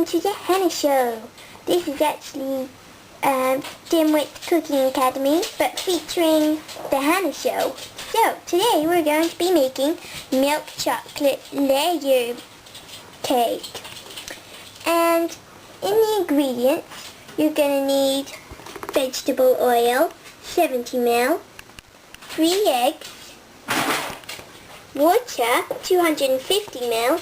welcome to the Hannah Show. This is actually Dimwits Cooking Academy, but featuring the Hannah Show. So, today we're going to be making milk chocolate layer cake. And in the ingredients, you're going to need vegetable oil, 70 ml, 3 eggs, water, 250 ml,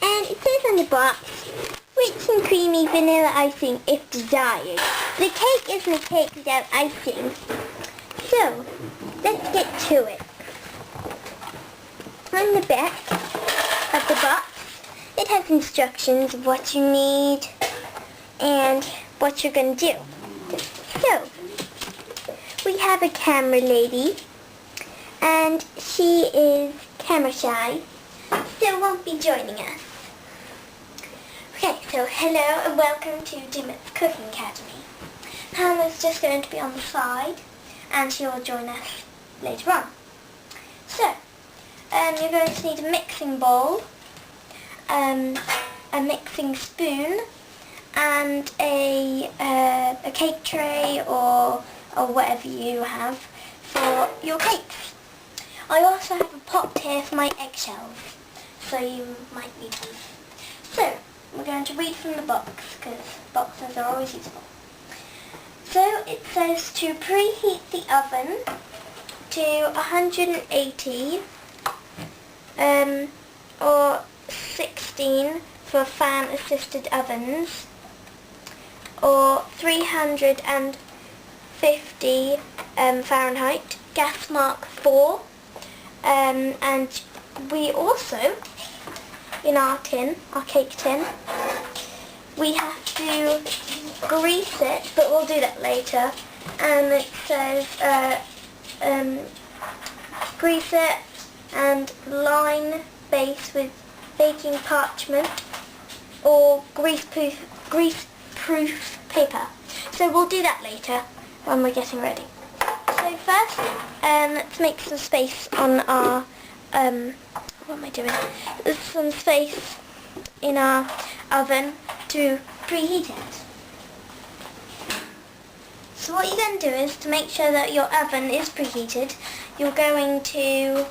and it says on the box, rich and creamy vanilla icing if desired. The cake isn't a cake without icing. So, let's get to it. On the back of the box, it has instructions of what you need and what you're going to do. So, we have a camera lady, and she is camera shy, so won't be joining us. Okay, so hello and welcome to Dimwits Cooking Academy. Hannah's just going to be on the side, and she will join us later on. So, you're going to need a mixing bowl, a mixing spoon, and a cake tray or whatever you have for your cakes. I also have a pot here for my eggshells, so you might need them. So, we're going to read from the box, because boxes are always useful. So, it says to preheat the oven to 180 or 16 for fan-assisted ovens, or 350 Fahrenheit, gas mark 4. And we also, in our tin, our cake tin, we have to grease it, but we'll do that later. And it says grease it and line base with baking parchment or grease-proof paper. So we'll do that later when we're getting ready. So first, let's make some space on our, what am I doing? There's some space in our oven to preheat it. So what you're going to do is, to make sure that your oven is preheated, you're going to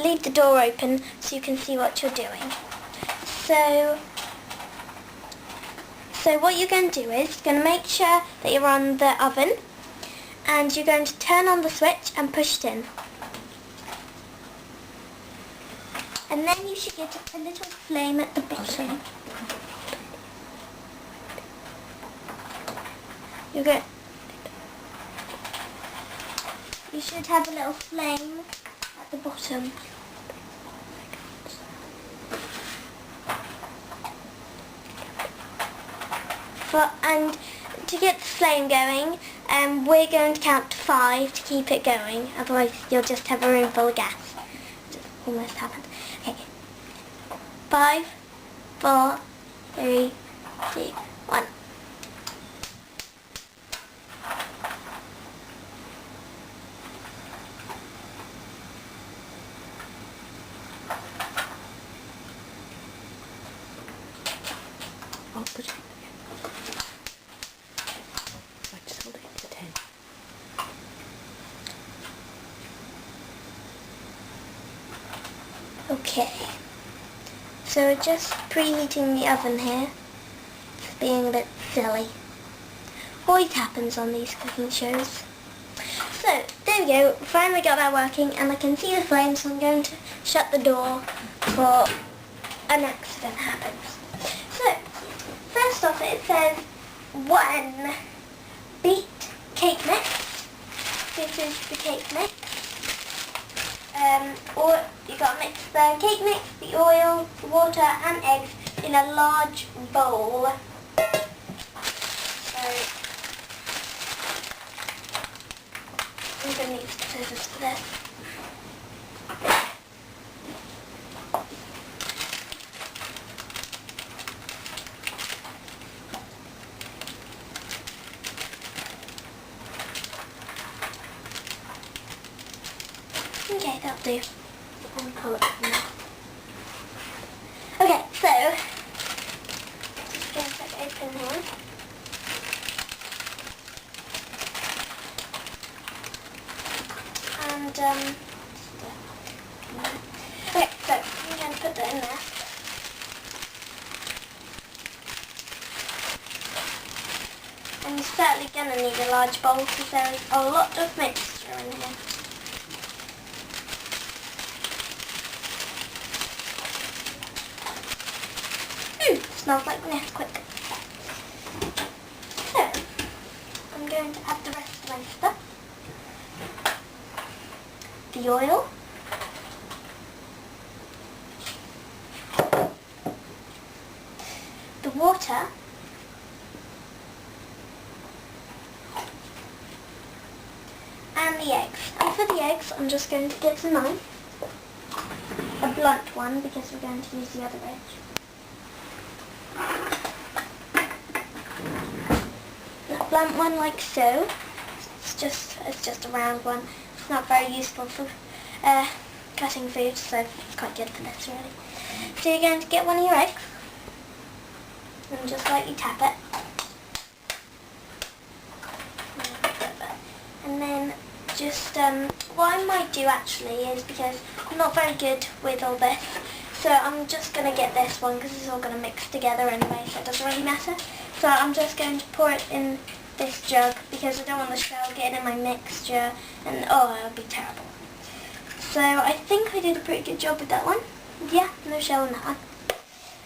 leave the door open so you can see what you're doing. So what you're going to do is, you're going to make sure that you're on the oven, and you're going to turn on the switch and push it in. And then you should get a little flame at the bottom. You should have a little flame at the bottom. And to get the flame going, we're going to count to 5 to keep it going, otherwise you'll just have a room full of gas. Just almost happened. Okay. 5, 4, 3, 2, 1. I'll put it. Just hold it into the tin. Okay, so just preheating the oven here. It's being a bit silly. Always happens on these cooking shows. So, there we go, finally got that working, and I can see the flames, so I'm going to shut the door before an accident happens. So, first off it says 1 beat cake mix. This is the cake mix. Or you got to mix the cake mix, the oil, the water and eggs in a large bowl. So I'm going to use scissors for this. Okay, that'll do. And pull it from there. Okay, so And okay, so I'm going to put that in there. And you're certainly going to need a large bowl because there is a lot of mixture in here. Smells like Nesquik. So, I'm going to add the rest of my stuff. The oil. The water. And the eggs. And for the eggs, I'm just going to get a knife. A blunt one because we're going to use the other edge. A blunt one like so. It's just a round one. It's not very useful for cutting food, so it's quite good for this really. So you're going to get one of your eggs and just lightly tap it. And then just what I might do actually is, because I'm not very good with all this, so I'm just going to get this one because it's all going to mix together anyway, so it doesn't really matter. So I'm just going to pour it in this jug because I don't want the shell getting in my mixture, and oh, it would be terrible. So I think I did a pretty good job with that one. Yeah, no shell in that one.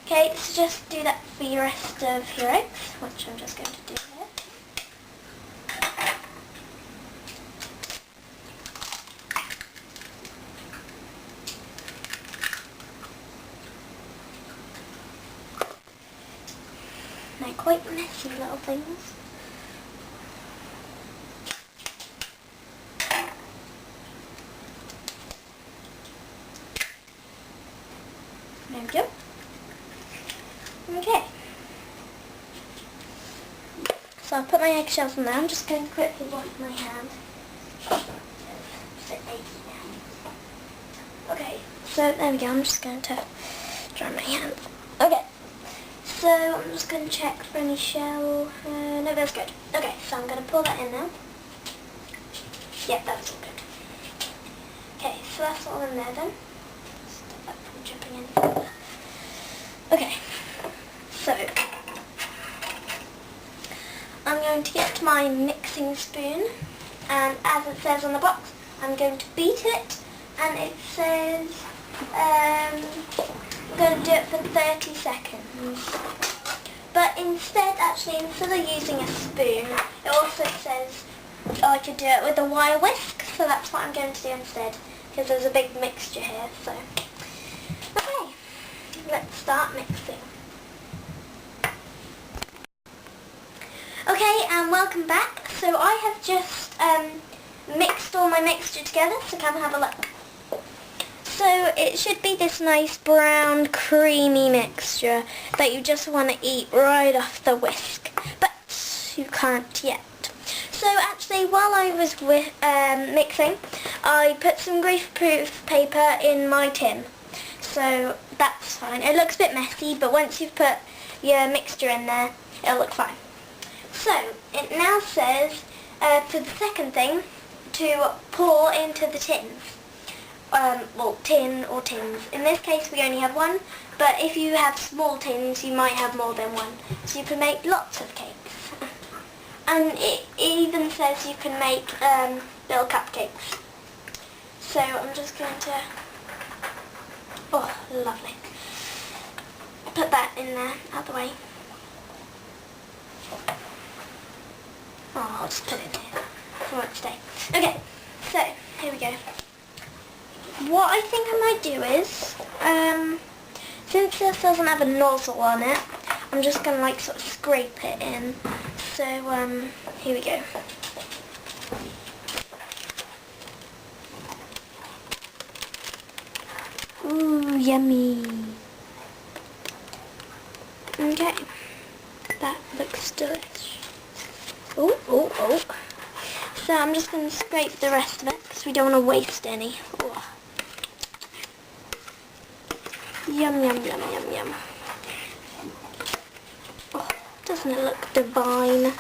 Okay, so just do that for the rest of your eggs, which I'm just going to do here. They're quite messy little things. There we go. Okay. So I'll put my eggshells in there. I'm just going to quickly wash my hand. Okay, so there we go. I'm just going to dry my hand. Okay. So I'm just going to check for any shell. No, that's good. Okay, so I'm going to pour that in now. Yeah, that's all good. Okay, so that's all in there then. Stop that from dripping any further. Okay, so I'm going to get my mixing spoon, and as it says on the box, I'm going to beat it, and it says I'm going to do it for 30 seconds. But instead of using a spoon, it also says I could do it with a wire whisk, so that's what I'm going to do instead, because there's a big mixture here, so. Okay, let's start mixing. Okay, and welcome back. So I have just mixed all my mixture together, so come have a look. So it should be this nice brown creamy mixture that you just want to eat right off the whisk, but you can't yet. So actually, while I was mixing, I put some greaseproof paper in my tin, so that's fine. It looks a bit messy, but once you've put your mixture in there, it'll look fine. So it now says for the second thing to pour into the tins. Well, tin or tins. In this case we only have one, but if you have small tins you might have more than one, so you can make lots of cakes. And it even says you can make little cupcakes. So I'm just going to, oh lovely, put that in there, out the way. Oh, I'll just put it in here for it to stay. Okay, so here we go. What I think I might do is, since this doesn't have a nozzle on it, I'm just going to like sort of scrape it in. So, here we go. Ooh, yummy. Okay, that looks delicious. Oh, oh, oh. So I'm just going to scrape the rest of it because we don't want to waste any. Ooh. Yum, yum, yum, yum, yum. Oh, Doesn't it look divine?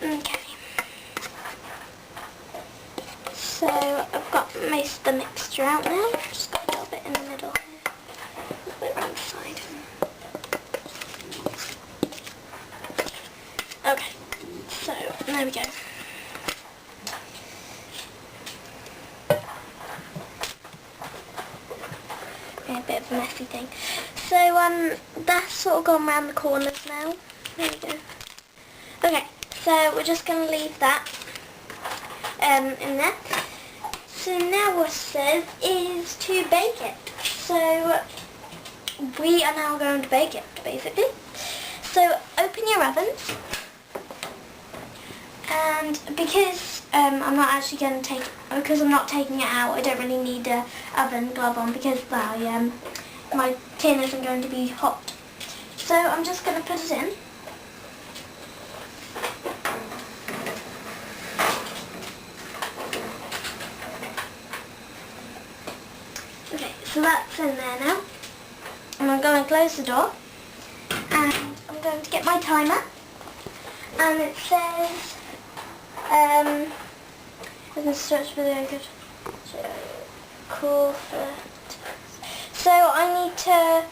Okay. So I've got most of the mixture out now. Just got a little bit in the middle here. A little bit around the side. Okay. So there we go. A bit of a messy thing. So that's sort of gone around the corners now. There we go. Okay, so we're just going to leave that in there. So now what it says is to bake it. So we are now going to bake it, basically. So open your ovens. And because I'm not actually going to because I'm not taking it out, I don't really need a oven glove on because well, my tin isn't going to be hot. So I'm just going to put it in. Okay, so that's in there now. And I'm going to close the door. And I'm going to get my timer. And it says I can stretch video good. Cool for. So I need to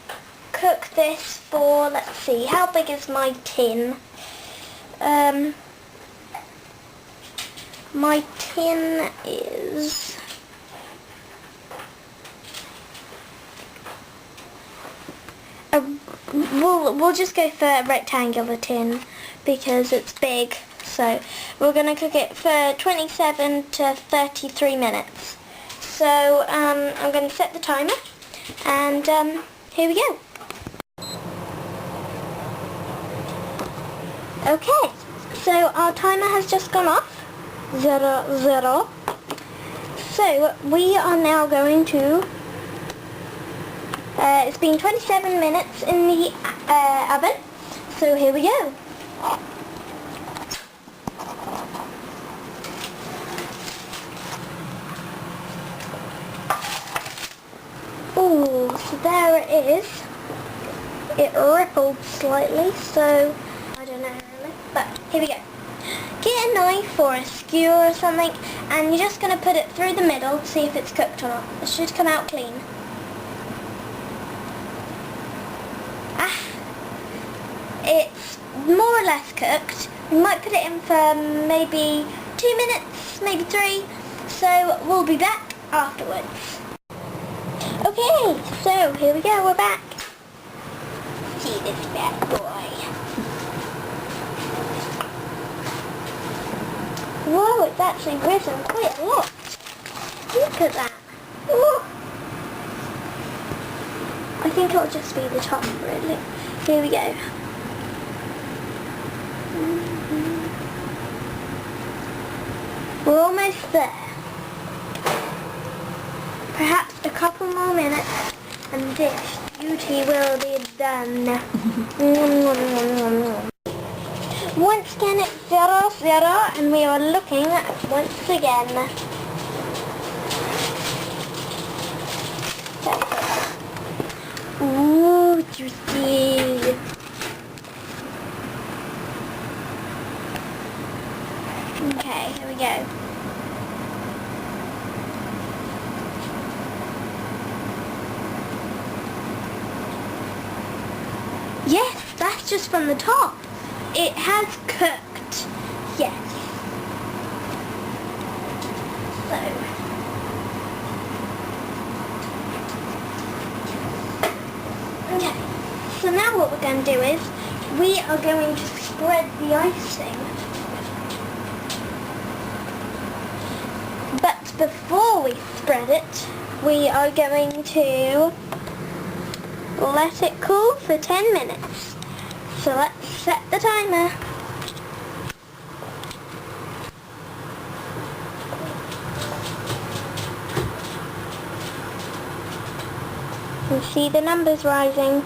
cook this for, let's see, how big is my tin? My tin is we'll just go for a rectangular tin because it's big. So we're going to cook it for 27 to 33 minutes. So I'm going to set the timer and here we go. Okay, so our timer has just gone off. 0, 0. So we are now going to, it's been 27 minutes in the oven. So here we go. Ooh, so there it is. It rippled slightly, so I don't know really, but here we go. Get a knife or a skewer or something, and you're just going to put it through the middle to see if it's cooked or not. It should come out clean. It's more or less cooked. We might put it in for maybe 2 minutes, maybe 3, so we'll be back afterwards. Okay, so here we go, we're back. See this bad boy. Whoa, it's actually risen quite a lot. Look at that. Ooh. I think it'll just be the top, really. Here we go. We're almost there. Perhaps a couple more minutes and this beauty will be done. Once again it's 0, 0 and we are looking once again. Ooh, juicy. Okay, here we go. Yes, that's just from the top. It has cooked. Yes. Okay. So now what we're going to do is we are going to spread the icing. But before we spread it, we are going to let it cool for 10 minutes. So let's set the timer. You see the numbers rising.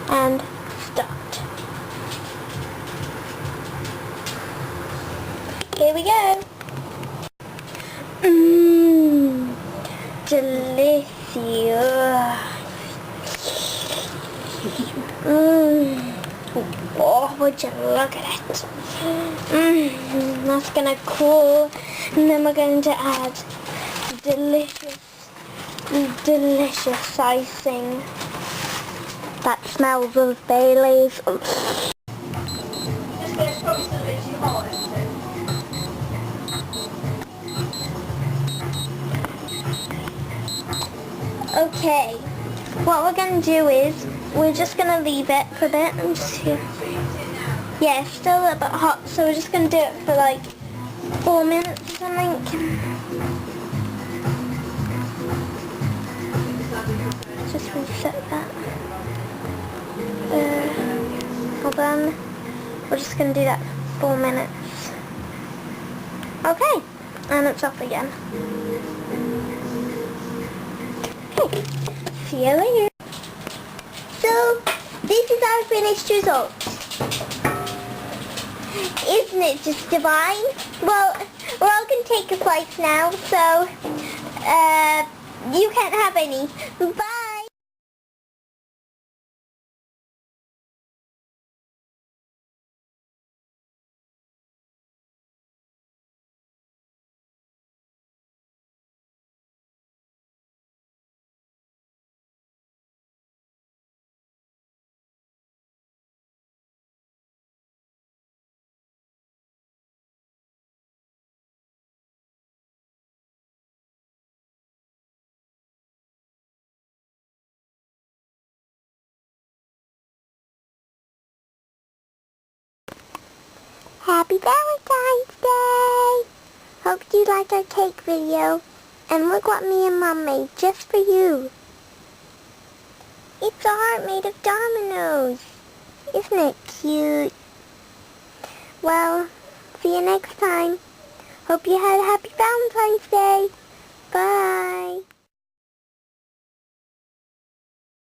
And start. we go. Mmm, delicious. Mmm. Oh, would you look at it? Mmm, that's gonna cool. And then we're going to add delicious icing. That smells of Baileys. Okay, what we're going to do is, we're just going to leave it for a bit. I'm just here. Yeah, it's still a little bit hot, so we're just going to do it for like 4 minutes or something. Just reset that. Hold on. We're just going to do that for 4 minutes. Okay, and it's off again. Okay, see you later. So, this is our finished result. Isn't it just divine? Well, we're all going to take a flight now, so you can't have any. Bye! Happy Valentine's Day! Hope you liked our cake video. And look what me and Mom made just for you. It's a heart made of dominoes. Isn't it cute? Well, see you next time. Hope you had a happy Valentine's Day. Bye.